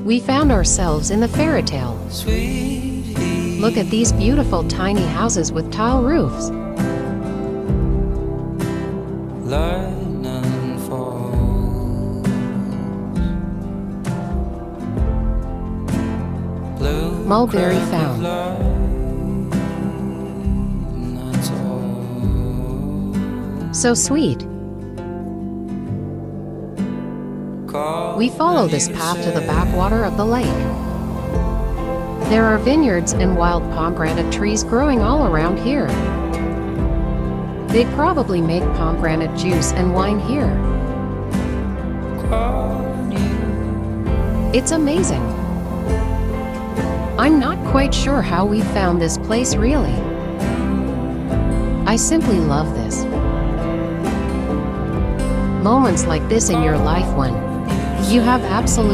We found ourselves in the fairy tale. Look at these beautiful tiny houses with tile roofs. Lightning falls, blue Mulberry crack of found. light, that's all. So sweet. We follow this path to the backwater of the lake. There are vineyards and wild pomegranate trees growing all around here. They probably make pomegranate juice and wine here. It's amazing. I'm not quite sure how we found this place really. I simply love this. Moments like this in your life when you have absolute